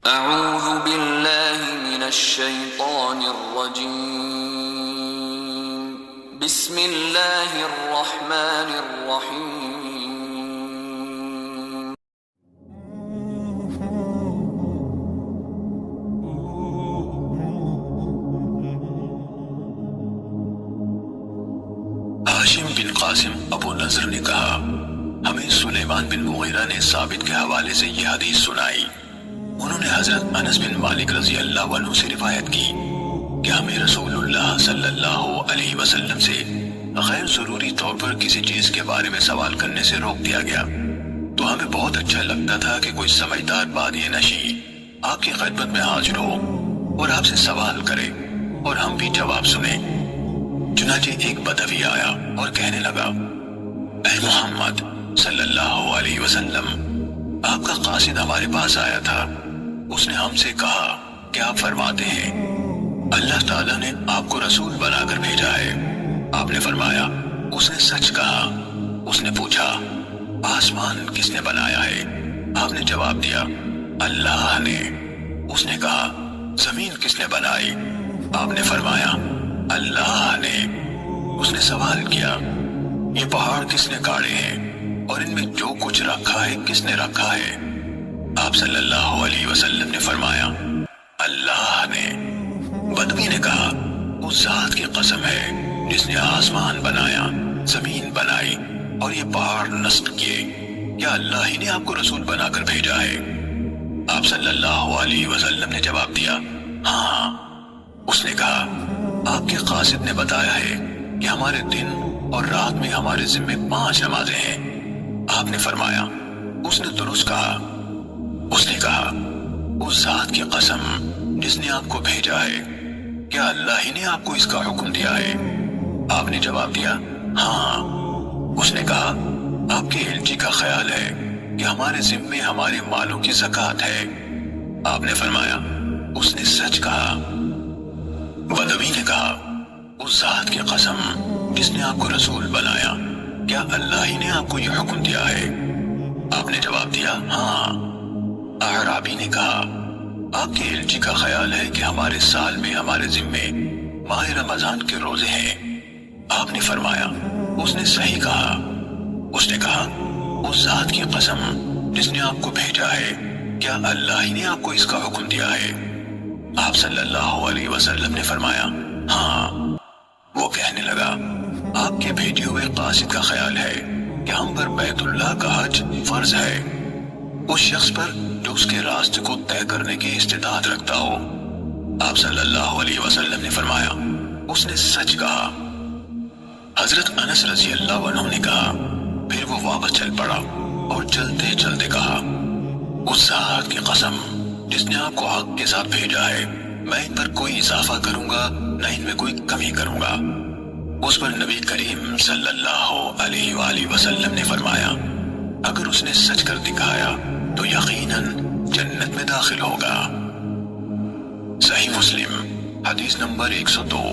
اعوذ باللہ من الشیطان الرجیم بسم اللہ الرحمن الرحیم ہاشم بن قاسم ابو نضر نے کہا، ہمیں سلیمان بن مغیرہ نے ثابت کے حوالے سے یہ حدیث سنائی۔ انہوں نے حضرت انس بن مالک رضی اللہ عنہ سے روایت کی کہ ہمیں رسول اللہ صلی اللہ علیہ وسلم سے غیر ضروری طور پر کسی چیز کے بارے میں سوال کرنے سے روک دیا گیا، تو ہمیں بہت اچھا لگتا تھا کہ کوئی سمجھدار بادی نشین آپ کی خدمت میں حاضر ہو اور آپ سے سوال کرے اور ہم بھی جواب سنیں۔ چنانچہ ایک بدوی آیا اور کہنے لگا، اے محمد صلی اللہ علیہ وسلم، آپ کا قاصد ہمارے پاس آیا تھا۔ اس نے ہم سے کہا کہ آپ فرماتے ہیں اللہ تعالیٰ نے آپ کو رسول بنا کر بھیجا ہے۔ آپ نے فرمایا اس نے سچ کہا۔ اس نے پوچھا آسمان کس نے بنایا ہے؟ آپ نے جواب دیا اللہ نے۔ اس نے کہا زمین کس نے بنائی؟ آپ نے فرمایا اللہ نے۔ اس نے سوال کیا یہ پہاڑ کس نے کاٹے ہیں اور ان میں جو کچھ رکھا ہے کس نے رکھا ہے؟ آپ صلی اللہ علیہ وسلم نے فرمایا اللہ نے۔ بدوی نے کہا اس ذات کی قسم ہے جس نے آسمان بنایا، زمین بنائی اور یہ پہاڑ نصب کیے، کیا اللہ ہی نے آپ کو رسول بنا کر بھیجا ہے؟ آپ صلی اللہ علیہ وسلم نے جواب دیا ہاں۔ اس نے کہا آپ کے قاصد نے بتایا ہے کہ ہمارے دن اور رات میں ہمارے ذمے 5 نمازیں ہیں۔ آپ نے فرمایا اس نے درست کہا۔ اس نے کہا اس ذات کی قسم جس نے آپ کو بھیجا ہے، کیا اللہ ہی نے آپ کو اس کا حکم دیا ہے؟ آپ نے جواب دیا ہاں۔ اس نے کہا آپ کے الچی کا خیال ہے کہ ہمارے ذمے ہمارے مالوں کی زکوٰۃ ہے؟ آپ نے فرمایا اس نے سچ کہا۔ بدوی نے کہا اس ذات کی قسم جس نے آپ کو رسول بنایا، کیا اللہ ہی نے آپ کو یہ حکم دیا ہے؟ آپ نے جواب دیا ہاں۔ اعرابی نے کہا آپ کے الچی کا خیال ہے کہ ہمارے سال میں ہمارے ذمے ماہ رمضان کے روزے ہیں؟ آپ نے فرمایا اس نے صحیح کہا۔ اس نے کہا اس ذات کی قسم جس نے آپ کو بھیجا ہے، کیا اللہ ہی نے آپ کو اس کا حکم دیا ہے؟ آپ صلی اللہ علیہ وسلم نے فرمایا ہاں۔ وہ کہنے لگا آپ کے بھیجے ہوئے قاصد کا خیال ہے کہ ہم پر بیت اللہ کا حج فرض ہے، اس شخص پر جو اس کے راستے کو طے کرنے کی استطاعت رکھتا ہو۔ آپ صلی اللہ علیہ وسلم نے فرمایا اس نے سچ کہا۔ حضرت انس رضی اللہ عنہ نے کہا پھر وہ واپس چل پڑا اور چلتے چلتے کہا اس ذات کی قسم جس نے آپ کو حق کے ساتھ بھیجا ہے، میں ان پر کوئی اضافہ کروں گا نہ ان میں کوئی کمی کروں گا۔ اس پر نبی کریم صلی اللہ علیہ وآلہ وسلم نے فرمایا اگر اس نے سچ کر دکھایا تو یقیناً جنت میں داخل ہوگا۔ صحیح مسلم حدیث نمبر 102۔